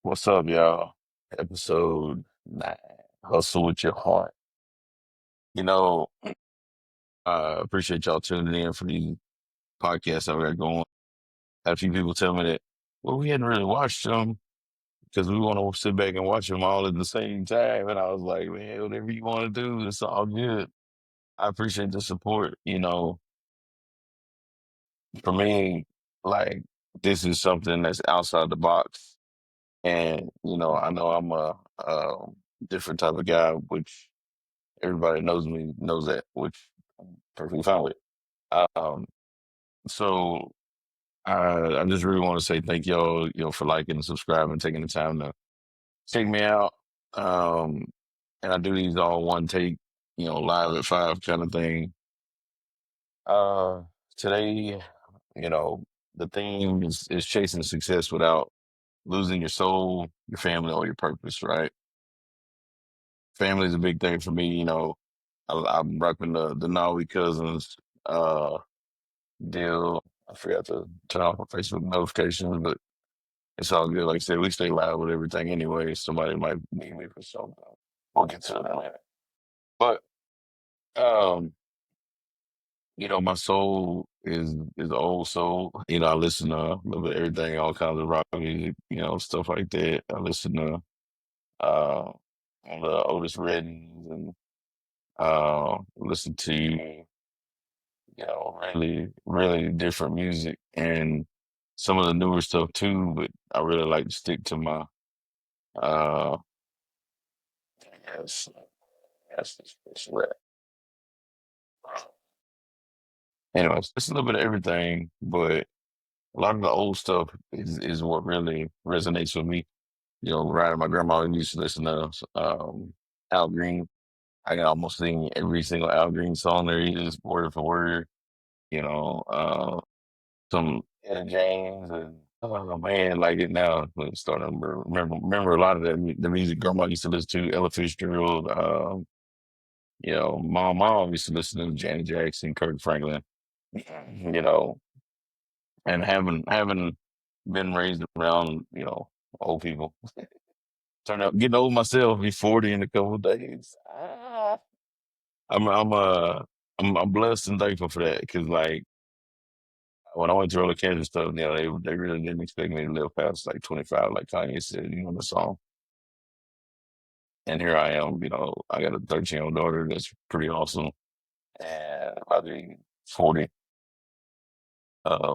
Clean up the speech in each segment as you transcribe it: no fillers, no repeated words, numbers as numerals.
What's up, y'all? Episode 9, Hustle with Your Heart. You know, I appreciate y'all tuning in for these podcasts that we got going. Had a few people tell me that, well, we hadn't really watched them because we want to sit back and watch them all at the same time. And I was like, man, whatever you want to do, it's all good. I appreciate the support. For me, like, this is something that's outside the box. And, I know I'm a different type of guy, which everybody knows me knows that, which I'm perfectly fine with. Um, so I just really want to say thank y'all, for liking and subscribing, taking the time to check me out. Um, and I do these all one take, live at 5 kind of thing. Uh, Today, you know, the theme is chasing success without losing your soul, your family, or your purpose. Right? Family is a big thing for me. I'm rocking the Naui cousins. Deal. I forgot to turn off my Facebook notifications, but it's all good. Like I said, we stay live with everything anyway. Somebody might need me for something. We'll get to it in a minute. But um, my soul is old soul. I listen to a little bit of everything, all kinds of rock music, stuff like that. I listen to uh the Otis Reddings and listen to really, really different music and some of the newer stuff too, but I really like to stick to my uh yes, it's rap. Anyways, it's a little bit of everything, but a lot of the old stuff is what really resonates with me. Right, my grandma used to listen to Al Green. I can almost sing every single Al Green song there is, word for word. You know, some Etta James. Oh man, like it now. I'm starting to remember a lot of the music grandma used to listen to, Ella Fitzgerald. My mom used to listen to Janet Jackson, Kirk Franklin. You know, and having been raised around old people, turn out getting old myself. Be 40 in a couple of days. I'm I'm uh I'm blessed and thankful for that because like when I went through all the cancer stuff, they really didn't expect me to live past like 25, like Kanye said, in the song. And here I am, I got a 13-year-old daughter that's pretty awesome. And about to be 40.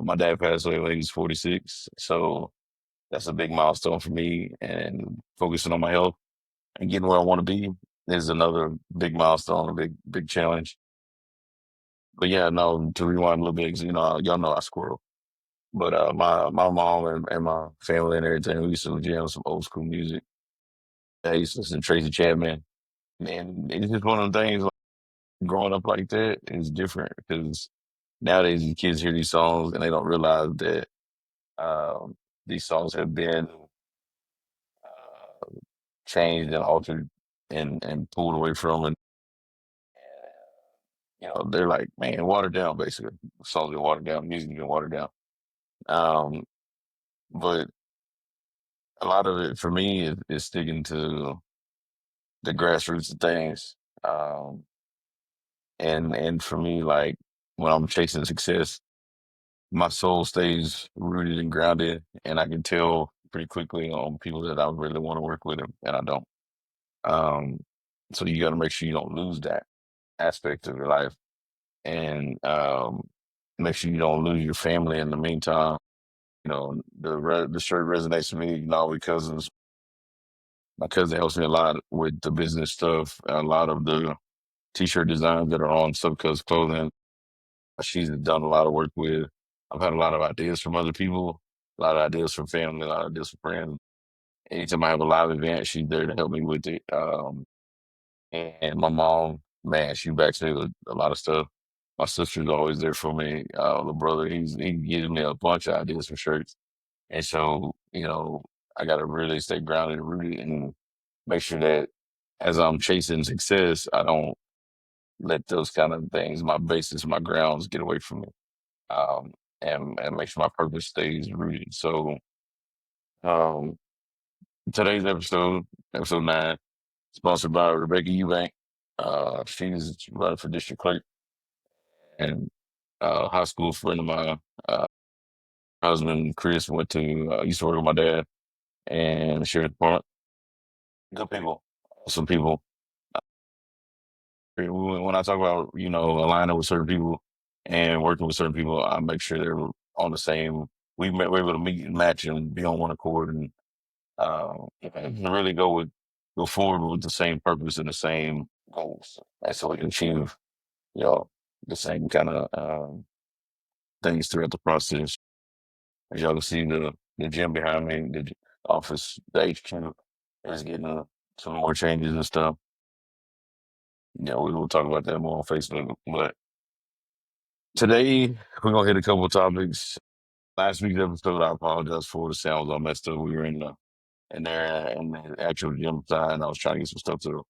My dad passed away when he was 46. So that's a big milestone for me. And focusing on my health and getting where I want to be is another big milestone, a big challenge. But yeah, no, to rewind a little bit, 'cause, y'all know I squirrel. But my mom and my family and everything, we used to jam some old school music. I used to listen to Tracy Chapman. And it's just one of the things growing up like that is different because nowadays the kids hear these songs and they don't realize that these songs have been uh, changed and altered and pulled away from and they're like, man, watered down basically. Songs been watered down, music been watered down. Um, but a lot of it for me is sticking to the grassroots of things. Um, and for me, like when I'm chasing success, my soul stays rooted and grounded, and I can tell pretty quickly on people that I really want to work with them, and I don't. Um, so you got to make sure you don't lose that aspect of your life, and make sure you don't lose your family in the meantime. The shirt resonates with me. Because my cousin helps me a lot with the business stuff. A lot of the t-shirt designs that are on Subcuz clothing, she's done a lot of work with. I've had a lot of ideas from other people, a lot of ideas from family, a lot of ideas from friends. Anytime I have a live event, she's there to help me with it. And my mom, man, she backs me with a lot of stuff. My sister's always there for me. The brother, he gives me a bunch of ideas for shirts. And so, I got to really stay grounded and rooted and make sure that as I'm chasing success, I don't let those kind of things, my basis, my grounds get away from me. Um, and make sure my purpose stays rooted. So, um, Today's episode, episode 9, sponsored by Rebecca Eubank. She's running for district clerk and high school friend of mine. Husband Chris went to used to work with my dad and the sheriff's department. Good people, awesome people. When I talk about aligning with certain people and working with certain people, I make sure they're on the same. We're able to meet and match and be on one accord and really go forward with the same purpose and the same goals, and so we can achieve you know the same kind of things throughout the process. As y'all can see, the gym behind me, the office, the HQ is getting some more changes and stuff. We will talk about that more on Facebook. But today we're gonna hit a couple of topics. Last week's episode, I apologize for the sound was all messed up. We were in there in the actual gym side, and I was trying to get some stuff to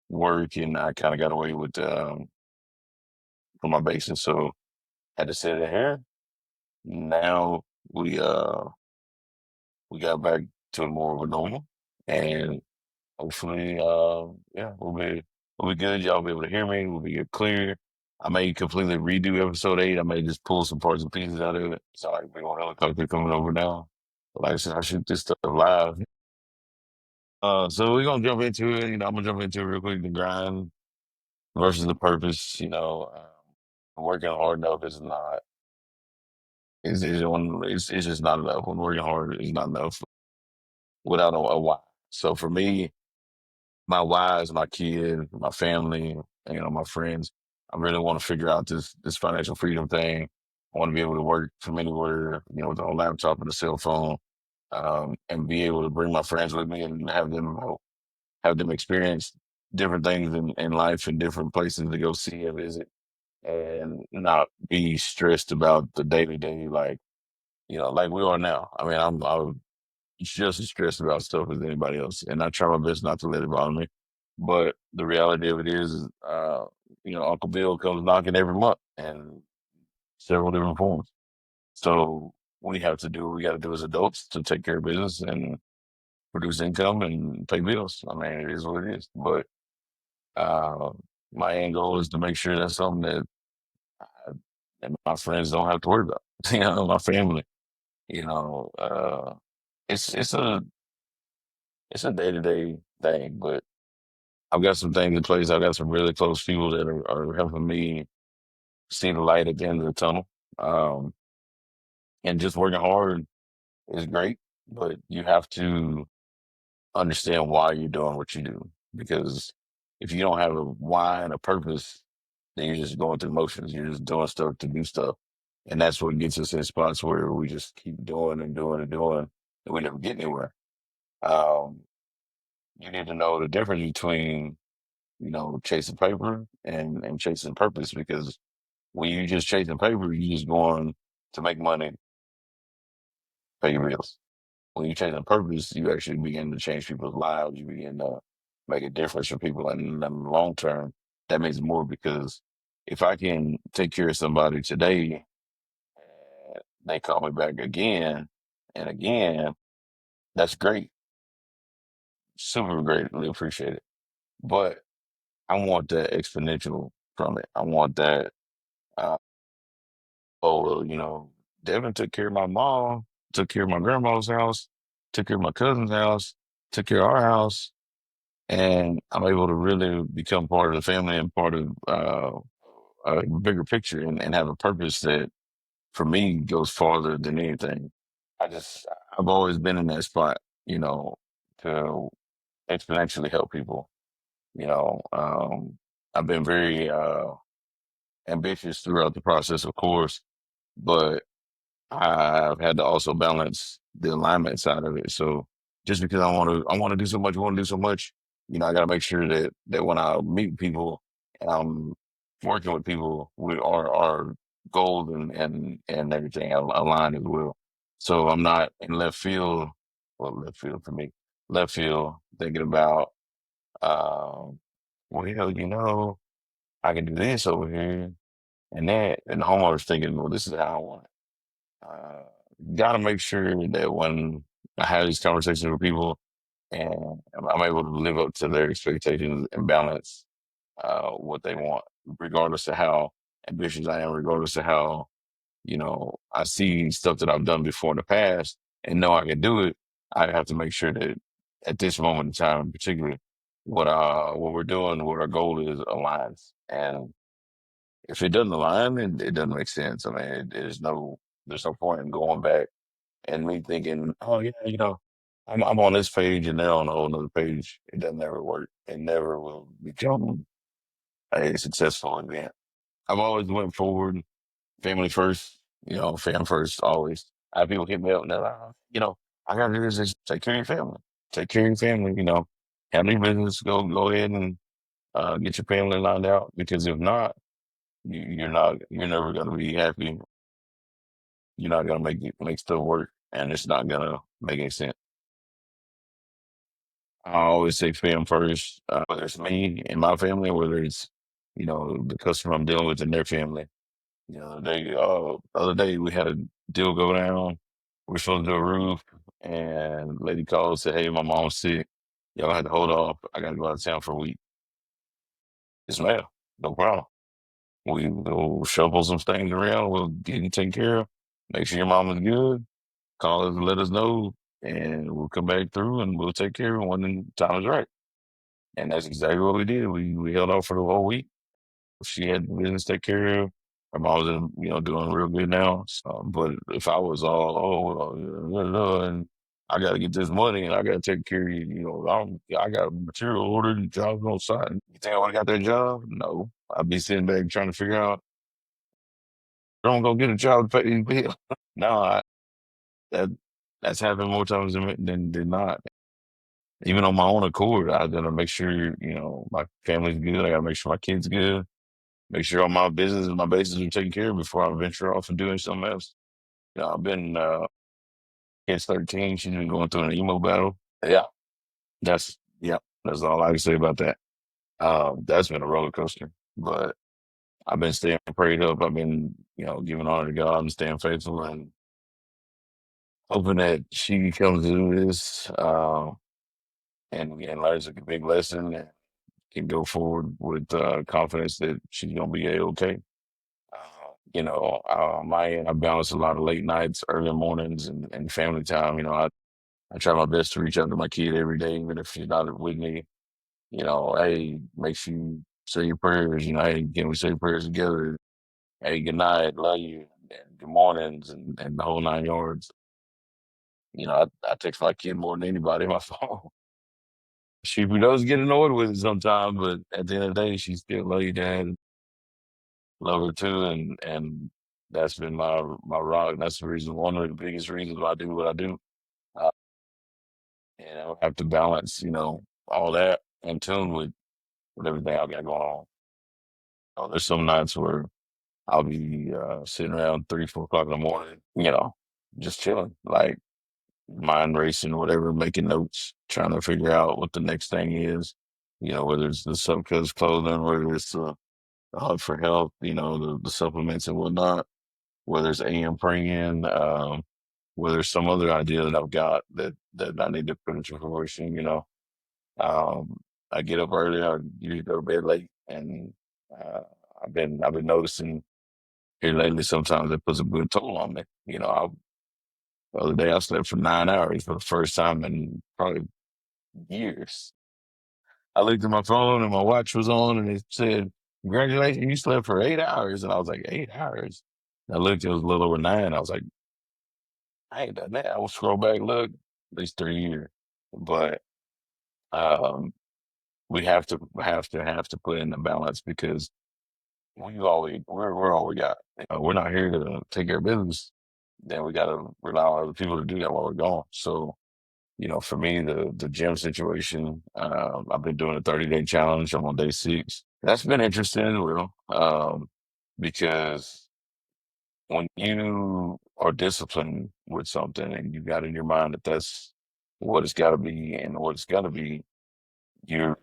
work, and I kind of got away with from my basis, so had to sit in here. Now we uh we got back to more of a normal, and hopefully, yeah, we'll be good. Y'all be able to hear me. We'll be clear. I may completely redo episode 8. I may just pull some parts and pieces out of it. So like we on helicopter coming over now. Like I said, I shoot this stuff live. So we're gonna jump into it. I'm gonna jump into it real quick. The grind versus the purpose. Working hard enough is not. It's just not enough. When working hard is not enough without a why. So for me, my wives, my kid, my family, my friends. I really want to figure out this financial freedom thing. I want to be able to work from anywhere, with a laptop and a cell phone, and be able to bring my friends with me and have them experience different things in life and different places to go see and visit, and not be stressed about the day to day, like we are now. I mean, I'm just as stressed about stuff as anybody else, and I try my best not to let it bother me. But the reality of it is, Uncle Bill comes knocking every month in several different forms. So we have to do what we got to do as adults to take care of business and produce income and pay bills. I mean, it is what it is. But uh, my end goal is to make sure that's something that my friends don't have to worry about. My family. You know, uh, it's a day to day thing, but I've got some things in place. I've got some really close people that are helping me see the light at the end of the tunnel. Um, and just working hard is great, but you have to understand why you're doing what you do. Because if you don't have a why and a purpose, then you're just going through motions. You're just doing stuff to do stuff. And that's what gets us in spots where we just keep doing and doing and doing, and we never get anywhere. Um, you need to know the difference between, chasing paper and chasing purpose, because when you're just chasing paper, you're just going to make money, pay your bills. When you're chasing purpose, you actually begin to change people's lives. You begin to make a difference for people. And in the long term, that means more, because if I can take care of somebody today, they call me back again and again, that's great. Super greatly appreciate it. But I want that exponential from it. I want that. Uh, oh, well, Devin took care of my mom, took care of my grandma's house, took care of my cousin's house, took care of our house, and I'm able to really become part of the family and part of a bigger picture, and have a purpose that, for me, goes farther than anything. I just, I've always been in that spot, to exponentially help people. You know, um, I've been very ambitious throughout the process, of course, but I've had to also balance the alignment side of it. So just because I want to do so much, want to do so much, I got to make sure that when I meet people and I'm working with people, we our goals and everything align as well. So I'm not in left field. Well, left field for me, left field thinking about, um, well, I can do this over here and that, and the homeowner's thinking, well, this is how I want it. Uh, Got to make sure that when I have these conversations with people, and I'm able to live up to their expectations and balance what they want, regardless of how ambitious I am, regardless of how I see stuff that I've done before in the past and know I can do it. I have to make sure that at this moment in time, in particular, what we're doing, what our goal is, aligns. And if it doesn't align, it doesn't make sense. I mean, there's no point in going back and me thinking, oh yeah, I'm on this page and they're on a whole nother page. It doesn't ever work. It never will become a successful event. I've always went forward, family first, fam first, always. I have people hit me up and they're like, I gotta do this, take care of your family. Take care of your family, handle your business, go ahead and get your family lined out. Because if not, you're never gonna be happy. You're not gonna make stuff work and it's not gonna make any sense. I always say fam first, whether it's me and my family, or whether it's, the customer I'm dealing with and their family. The other day we had a deal go down. We're supposed to do a roof, and lady called and said, "Hey, my mom's sick. Y'all had to hold off. I got to go out of town for a week." Yes, ma'am. No problem. We'll shuffle some things around. We'll get you taken care of. Make sure your mom is good. Call us and let us know, and we'll come back through and we'll take care of it when the time is right. And that's exactly what we did. We held off for the whole week. She had business to take care of. Her mom's doing real good now. But if I was all, and I got to get this money and I got to take care of you, I got material ordered and jobs on site. You think I would have got that job? No. I'd be sitting back trying to figure out, I'm going to get a job to pay these bills. No, that that's happened more times than not. Even on my own accord, I got to make sure, my family's good. I got to make sure my kids good. Make sure all my business and my bases are taken care of before I venture off and doing something else. I've been kid's 13. She's been going through an emo battle. Yeah, yeah, that's all I can say about that. That's been a roller coaster, but I've been staying prayed up. I've been, giving honor to God and staying faithful and hoping that she comes through this and learns a big lesson and can go forward with confidence that she's gonna be okay. My end, I balance a lot of late nights, early mornings, and family time. I try my best to reach out to my kid every day, even if she's not with me. Hey, make sure you say your prayers. Hey, can we say prayers together? Hey, good night, love you, and good mornings, and the whole 9 yards. I text my kid more than anybody on my phone. She does get annoyed with it sometimes, but at the end of the day, she still love you, dad. Love her too, and that's been my rock. That's the reason, one of the biggest reasons why I do what I do. Uh, I have to balance, all that in tune with everything I've got going on. There's some nights where I'll be sitting around 3, 4 o'clock in the morning, just chilling, like mind racing, whatever, making notes, trying to figure out what the next thing is. Whether it's the subcause clothing, whether it's the hub for health, the supplements and whatnot, whether it's AM praying, whether it's some other idea that I've got that I need to put into fruition. Um, I get up early. I usually go to bed late, and uh, I've been noticing here lately. Sometimes it puts a good toll on me. The other day I slept for 9 hours for the first time in probably years. I looked at my phone and my watch was on, and it said, "Congratulations, you slept for 8 hours." And I was like, 8 hours. And I looked, it was a little over 9. I was like, I ain't done that. I will scroll back, look, at least 3 years. But um, we have to put in the balance because we're all we got. We're not here to take care of business. Then we got to rely on other people to do that while we're gone. So, for me, the gym situation, I've been doing a 30-day challenge. I'm on day 6. That's been interesting as well, because when you are disciplined with something and you got in your mind that that's what it's got to be and what it's got to be, you're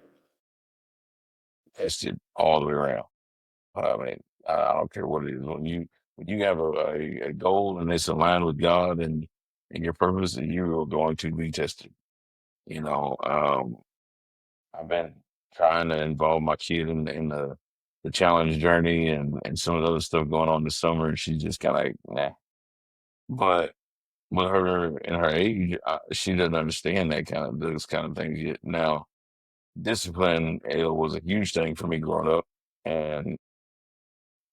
tested all the way around. I mean, I don't care what it is. When you have a goal and it's aligned with God and your purpose, you are going to be tested. You know, I've been trying to involve my kid in the challenge journey and some of the other stuff going on this summer, and she's just kind of like, nah. But with her in her age, she doesn't understand that kind of those kind of things yet. Now, discipline was a huge thing for me growing up, and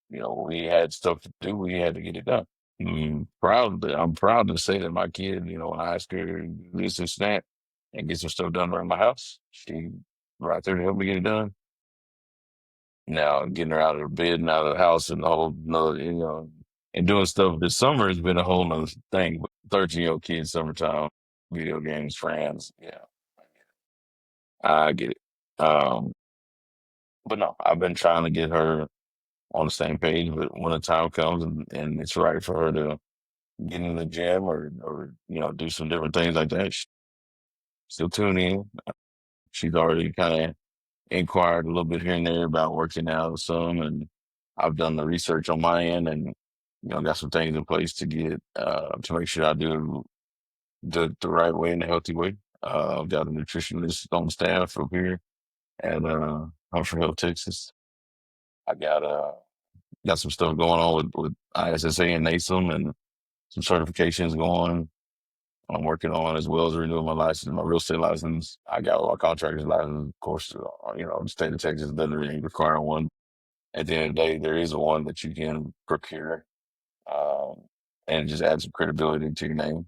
we had stuff to do. We had to get it done. I'm proud to say that my kid, when I ask her to do this and that and get some stuff done around my house, she right there to help me get it done. Now, getting her out of the bed and out of the house and all no, and doing stuff this summer has been a whole nother thing. 13-year-old kids, summertime, video games, friends. Yeah, I get it. Um, but no, I've been trying to get her on the same page. But when the time comes and it's right for her to get in the gym or do some different things like that, still tune in. She's already kind of inquired a little bit here and there about working out some, and I've done the research on my end and got some things in place to get to make sure I do it the right way and the healthy way. I've got a nutritionist on staff up here at Humphrey Hill, Texas. I got some stuff going on with ISSA and NASM and some certifications going. I'm working on as well as renewing my license, my real estate license. I got my contractor's license, of course. The state of Texas doesn't really require one. At the end of the day, there is one that you can procure, um, and just add some credibility to your name.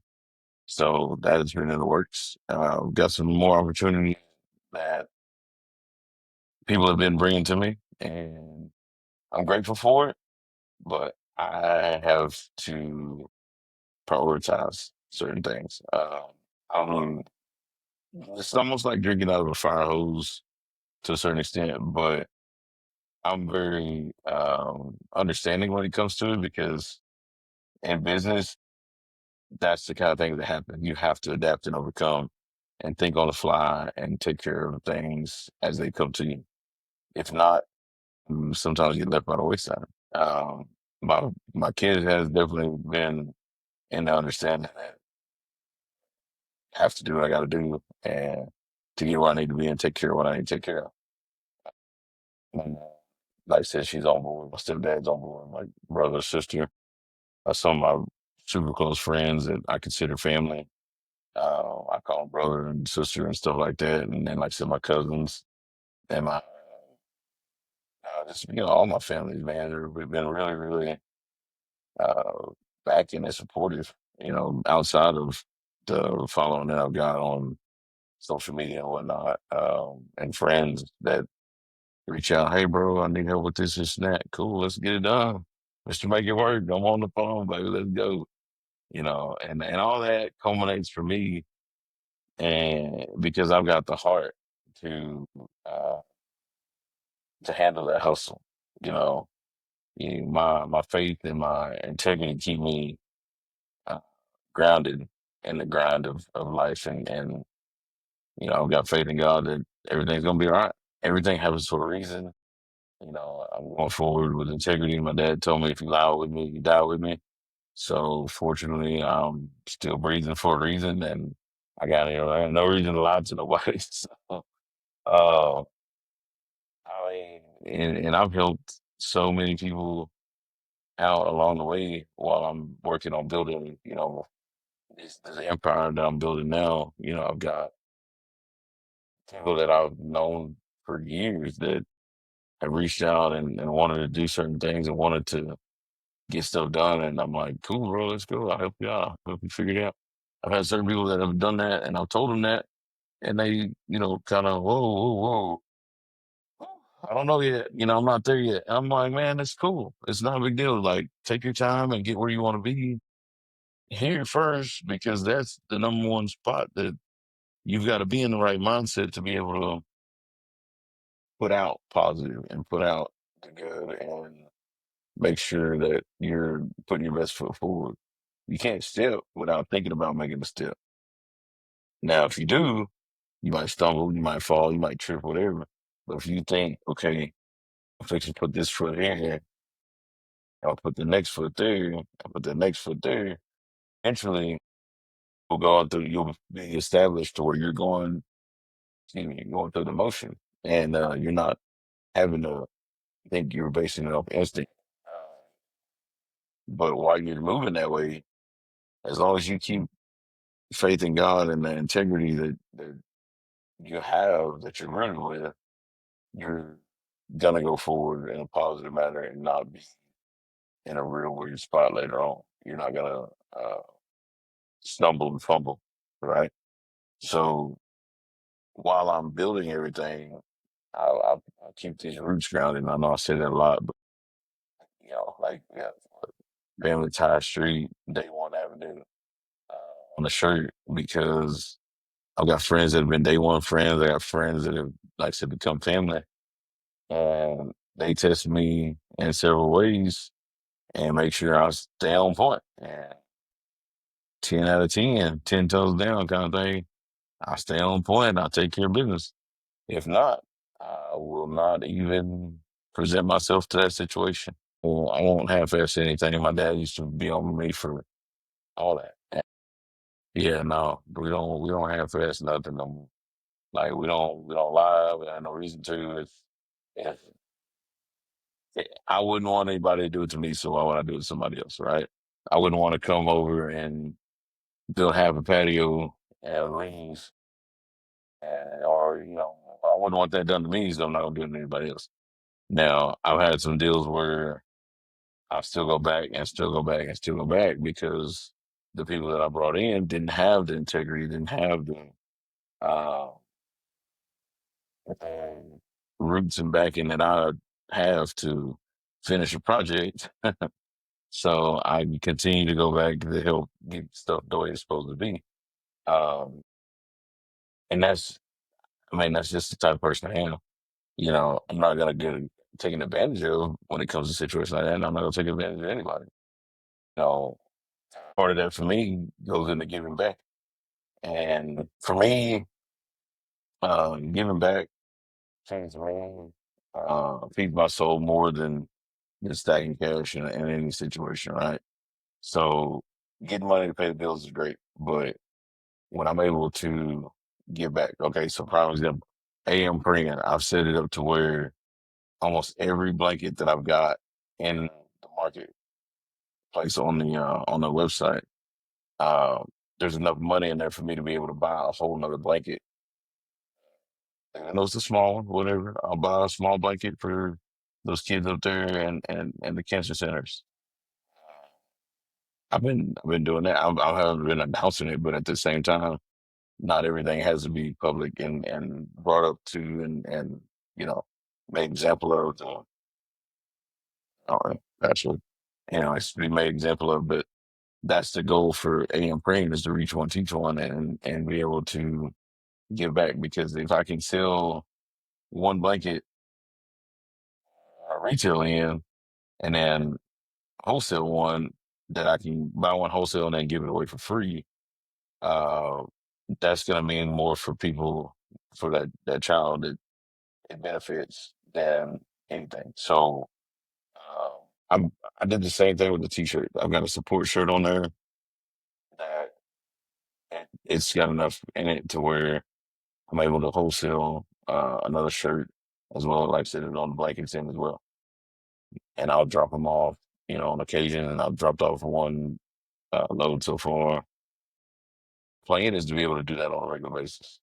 So that has been in the works. Got some more opportunities that people have been bringing to me, and I'm grateful for it. But I have to prioritize certain things. I mean, it's almost like drinking out of a fire hose to a certain extent, but I'm very understanding when it comes to it because in business, that's the kind of thing that happen. You have to adapt and overcome and think on the fly and take care of things as they come to you. If not, sometimes you get left by the wayside. Um, my kid has definitely been in the understanding that I have to do what I got to do and to get where I need to be and take care of what I need to take care of. And, like I said, she's on board. My stepdad's on board. My brother, sister, some of my super close friends that I consider family. I call them brother and sister and stuff like that. And then, like I said, my cousins and my just all my families, man, we've been really, really uh, backing and supportive. Outside of the following that I've got on social media and whatnot, and friends that reach out, hey, bro, I need help with this and that. Cool, let's get it done. Let's make it work. I'm on the phone, baby. Let's go. And all that culminates for me, and because I've got the heart to uh, to handle that hustle. You know, my faith and my integrity keep me uh, grounded in the grind of life, and I've got faith in God that everything's gonna be all right. Everything happens for a reason. I'm going forward with integrity. My dad told me if you lie with me, you die with me. So fortunately, I'm still breathing for a reason, and I got no reason to lie to nobody. So, uh, and I've helped so many people out along the way while I'm working on building, this empire that I'm building now. I've got people that I've known for years that have reached out and wanted to do certain things and wanted to get stuff done. And I'm like, cool, bro, let's go. I'll help you out. I'll help you figure it out. I've had certain people that have done that and I've told them that. And they, kind of, whoa, whoa, whoa. I don't know yet. I'm not there yet. I'm like, man, it's cool. It's not a big deal. Like, take your time and get where you want to be here first, because that's the number one spot that you've got to be in the right mindset to be able to put out positive and put out the good and make sure that you're putting your best foot forward. You can't step without thinking about making a step. Now, if you do, you might stumble, you might fall, you might trip, whatever. But if you think, okay, I'm fixing to put this foot here, I'll put the next foot there, I'll put the next foot there. Eventually, you'll be established to where going through the motion, and you're not having to think you're basing it off instinct. But while you're moving that way, as long as you keep faith in God and the integrity that you have that you're running with, you're gonna go forward in a positive manner and not be in a real weird spot later on. You're not gonna uh, stumble and fumble, right? So while I'm building everything, I keep these roots grounded. I know I say that a lot, but like yeah, family tie street, day one avenue on the shirt because I've got friends that have been day one friends. I got friends that have, like I said, become family, and they test me in several ways and make sure I stay on point. And 10 out of 10, 10 toes down kind of thing. I stay on point. I take care of business. If not, I will not even present myself to that situation. Or I won't half-ass anything. My dad used to be on me for all that. Yeah, no, we don't half-ass nothing no more. Like we don't lie. We have no reason to. It's I wouldn't want anybody to do it to me, so why would I do it to somebody else, right? I wouldn't want to come over and they'll have a patio and leave, or I wouldn't want that done to me, so I'm not gonna do it to anybody else. Now, I've had some deals where I still go back and still go back and still go back because the people that I brought in didn't have the integrity, didn't have the uh, roots and backing that I have to finish a project. So I continue to go back to help get stuff the way it's supposed to be. Um, and I mean, that's just the type of person I am. I'm not gonna get taken advantage of when it comes to situations like that. And I'm not gonna take advantage of anybody. You know, Part of that for me goes into giving back. And for me, giving back changed me, feeds my soul more than just stacking cash in any situation, right? So getting money to pay the bills is great, but when I'm able to give back, okay, so prime example, AM praying, I've set it up to where almost every blanket that I've got in the marketplace on the website, uh, there's enough money in there for me to be able to buy a whole nother blanket. And I know it's a small one, whatever. I'll buy a small blanket for those kids up there and the cancer centers. I've been doing that. I haven't been announcing it, but at the same time, not everything has to be public and brought up to and you know made example of. All right, that's what it's to be made example of. But that's the goal for AM praying is to reach one, teach one, and be able to give back. Because if I can sell one blanket retail in and then wholesale one that I can buy one wholesale and then give it away for free, uh, that's going to mean more for people for that child that it benefits than anything. So uh, I did the same thing with the t-shirt. I've got a support shirt on there that it's got enough in it to where I'm able to wholesale another shirt as well. Like I said, on the blankets in as well, and I'll drop them off, on occasion. And I've dropped off one load so far. Plan is to be able to do that on a regular basis.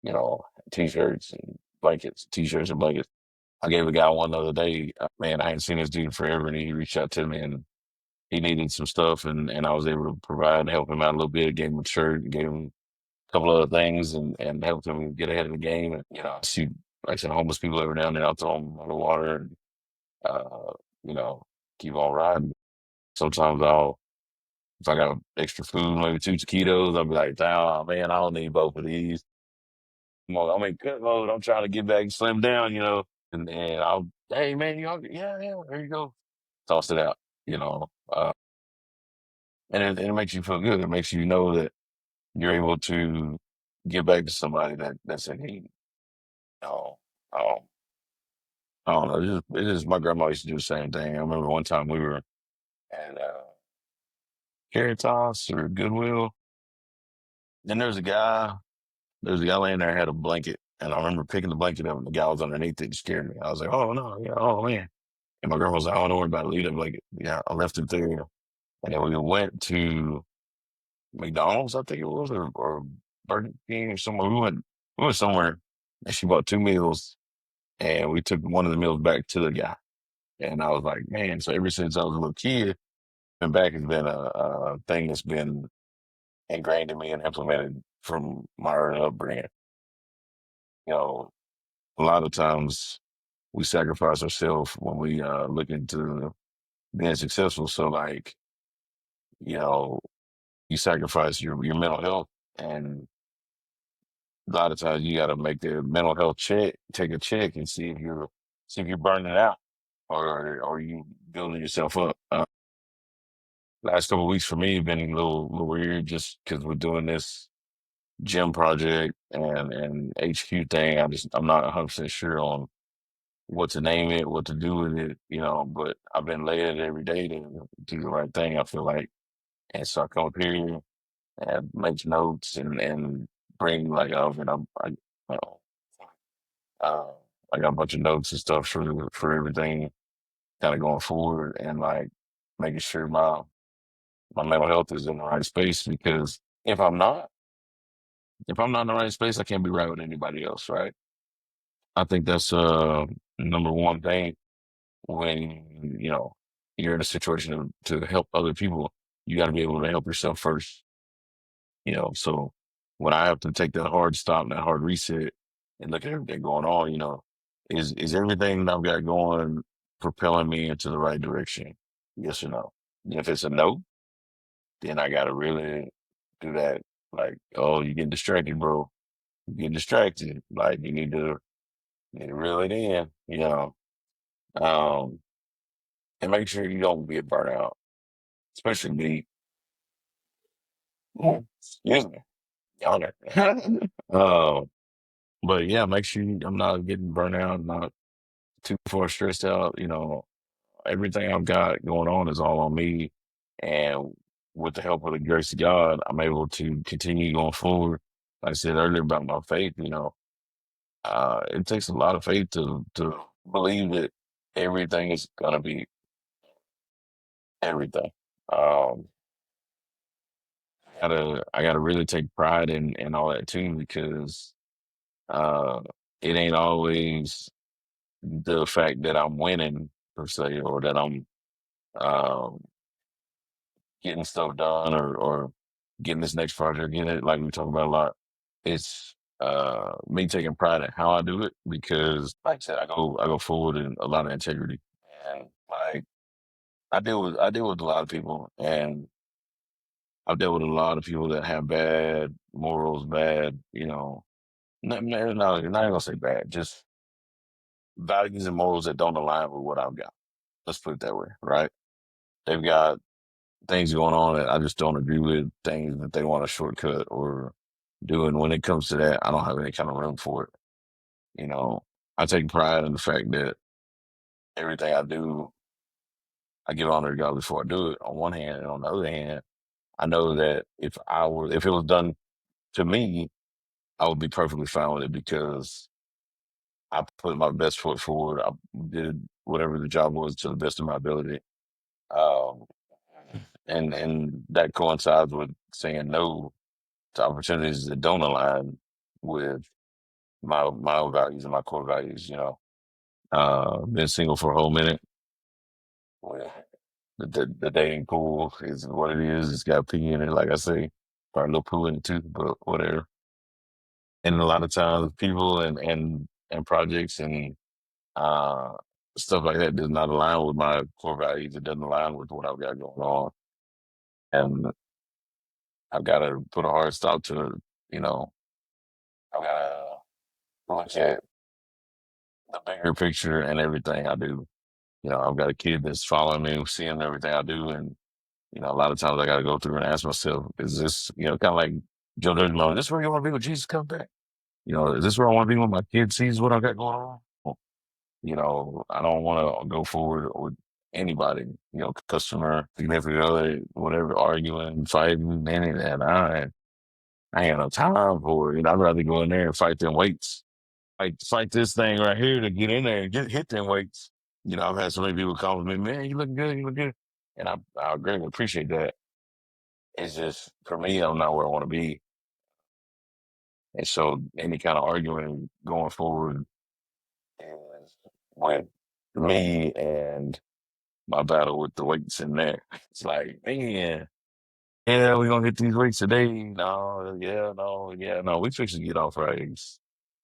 You know, t-shirts and blankets, t-shirts and blankets. I gave a guy one the other day. Man, I hadn't seen this dude forever, and he reached out to me and he needed some stuff, and I was able to provide, help him out a little bit. Gave him a shirt, gave him a couple other things, and helped him get ahead of the game. And I see, like I said, homeless people every now and then. I'll throw them on the water, and uh, you know, keep on riding. Sometimes if I got extra food, maybe two taquitos, I'll be like, "Oh man, I don't need both of these. I mean, good load. I'm trying to get back and slim down." And I'll, hey man, yeah, yeah, there you go. Toss it out, you know. And it makes you feel good. It makes you know that you're able to give back to somebody that's in need. Oh, um, I don't know. It just my grandma used to do the same thing. I remember one time we were at Caritas or Goodwill, Then there's a guy laying there had a blanket, and I remember picking the blanket up, and the guy was underneath it. It scared me. I was like, oh no, yeah, oh man. And my girl was like, oh, don't worry about it. Leave that blanket. Yeah, I left it there. And then we went to McDonald's, I think it was, or Burger King or somewhere. We went somewhere, and she bought two meals, and we took one of the meals back to the guy. And I was like, man. So ever since I was a little kid, and back has been a thing that's been ingrained in me and implemented from my early upbringing. You know, a lot of times we sacrifice ourselves when we look into being successful. So like, you know, you sacrifice your mental health, and a lot of times you got to make the mental health check, take a check, and see if you're burning out, or you building yourself up. Last couple of weeks for me have been a little weird just because we're doing this gym project and HQ thing. I'm not 100% sure on what to name it, what to do with it, but I've been led every day to do the right thing, I feel like. And so I come up here and make notes and bring like up and you know, uh, I got a bunch of notes and stuff for everything kind of going forward, and like making sure my mental health is in the right space, because if I'm not in the right space, I can't be right with anybody else, right? I think that's number one thing when you're in a situation to help other people. You got to be able to help yourself first. So when I have to take that hard stop and that hard reset and look at everything going on, is everything that I've got going propelling me into the right direction? Yes or no? And if it's a no, then I gotta really do that. Like, oh, you getting distracted, bro. You getting distracted. Like you need to reel it in, um, and make sure you don't get burnt out, especially me. Excuse me. Y'all know. um, but yeah, make sure I'm not getting burnt out, not too far stressed out. Everything I've got going on is all on me. And with the help of the grace of God, I'm able to continue going forward. Like I said earlier about my faith, it takes a lot of faith to believe that everything is gonna be everything. Um, I gotta really take pride in all that too, because uh, it ain't always the fact that I'm winning per se, or that I'm um, getting stuff done, or getting this next project, getting it like we talk about a lot. It's me taking pride in how I do it, because like I said, I go forward in a lot of integrity. And like I deal with a lot of people, and I've dealt with a lot of people that have bad morals, bad, not even gonna say bad, just values and morals that don't align with what I've got. Let's put it that way, right? They've got things going on that I just don't agree with, things that they want to shortcut or do. And when it comes to that, I don't have any kind of room for it. You know, I take pride in the fact that everything I do, I give honor to God before I do it, on one hand. And on the other hand, I know that if it was done to me, I would be perfectly fine with it, because I put my best foot forward. I did whatever the job was to the best of my ability. Um, and that coincides with saying no to opportunities that don't align with my own values and my core values. Been single for a whole minute. Well, the dating pool is what it is. It's got pee in it, like I say, probably a little poo in it too, but whatever. And a lot of times, people and projects and uh, stuff like that does not align with my core values. It doesn't align with what I've got going on, and I've got to put a hard stop to it. You know, I've got to look at the bigger picture and everything I do. I've got a kid that's following me, seeing everything I do, and a lot of times I got to go through and ask myself, is this, kind of like Joe Dirty Mo, is this where you want to be when Jesus comes back? Is this where I want to be when my kid sees what I got going on? I don't want to go forward with anybody, customer, significant other, whatever, arguing, fighting, any of that. All right. I ain't got no time for it. I'd rather go in there and fight them weights. Fight this thing right here to get in there and hit them weights. I've had so many people compliment me, man, you look good, you look good. And I greatly appreciate that. It's just for me, I'm not where I want to be. And so any kind of arguing going forward is with me and my battle with the weights in there. It's like, man, yeah, we're gonna hit these weights today. No, yeah, no, yeah, no. We fix to get off rights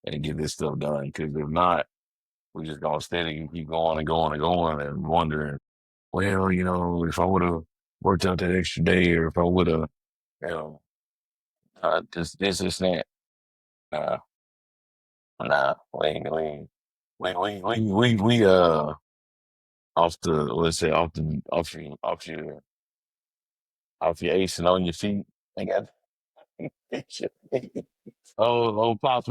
and get this stuff done. Because if not, we just gonna steady keep going and going and going and wondering, well, if I would have worked out that extra day or if I would have, you know, this, that. Nah, nah, we off the let's say off your ace and on your feet. I got oh pops.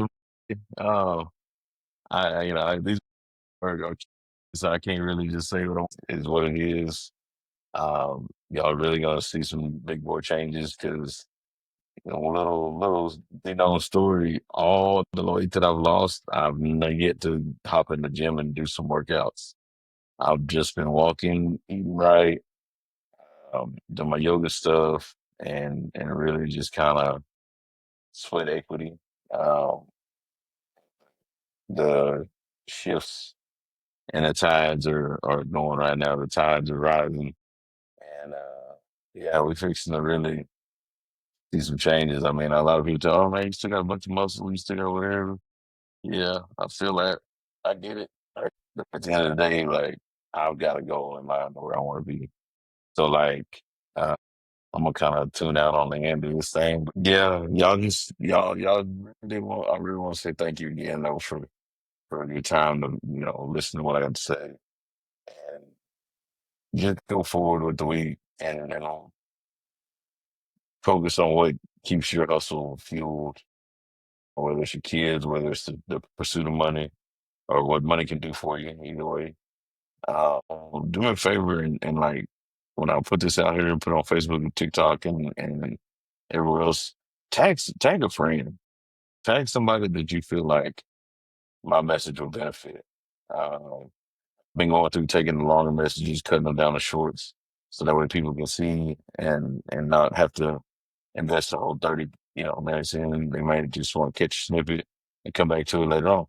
Uh, these are so I can't really just say is what it is. Y'all really gonna see some big boy changes because little story. All the weight that I've lost, I've not yet to hop in the gym and do some workouts. I've just been walking, eating right, doing my yoga stuff, and really just kind of sweat equity. Um, the shifts and the tides are going right now. The tides are rising, and yeah, we're fixing to really see some changes. I mean, a lot of people tell, "Oh man, you still got a bunch of muscle, you still got whatever." Yeah, I feel that. I get it. Like, at the end of the day, like I've got a goal in mind where I want to be. So like, uh, I'm gonna kind of tune out on the end of this thing. But yeah, y'all really want. I really want to say thank you again though for your time to listen to what I have to say and just go forward with the week and focus on what keeps your hustle fueled, whether it's your kids, whether it's the pursuit of money or what money can do for you. Either way, uh, do me a favor and like when I put this out here and put it on Facebook and TikTok and everywhere else, tag a friend, tag somebody that you feel like my message will benefit. Um, been going through taking the longer messages, cutting them down to shorts, so that way people can see and not have to invest the whole 30 minutes in. They might just want to catch a snippet and come back to it later on.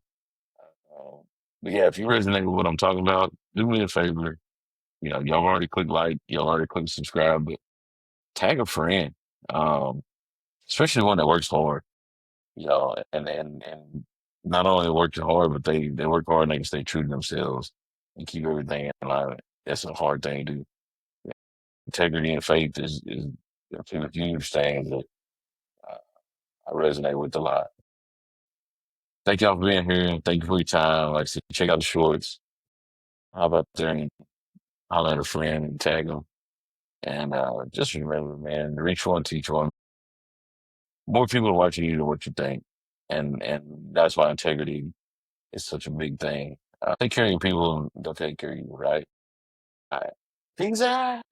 Um, but yeah, if you resonate with what I'm talking about, do me a favor. Y'all already clicked like, y'all already clicked subscribe, but tag a friend, um, especially one that works hard. And not only working hard, but they work hard and they can stay true to themselves and keep everything in alignment. That's a hard thing to do. Integrity and faith is two huge things that uh, I resonate with a lot. Thank y'all for being here and thank you for your time. Like I said, check out the shorts. How about there and holler at a friend and tag them. And just remember, man, reach one, teach one. More people are watching you than what you think. And that's why integrity is such a big thing. Take care of your people and they'll take care of you, right? All right. Peace out.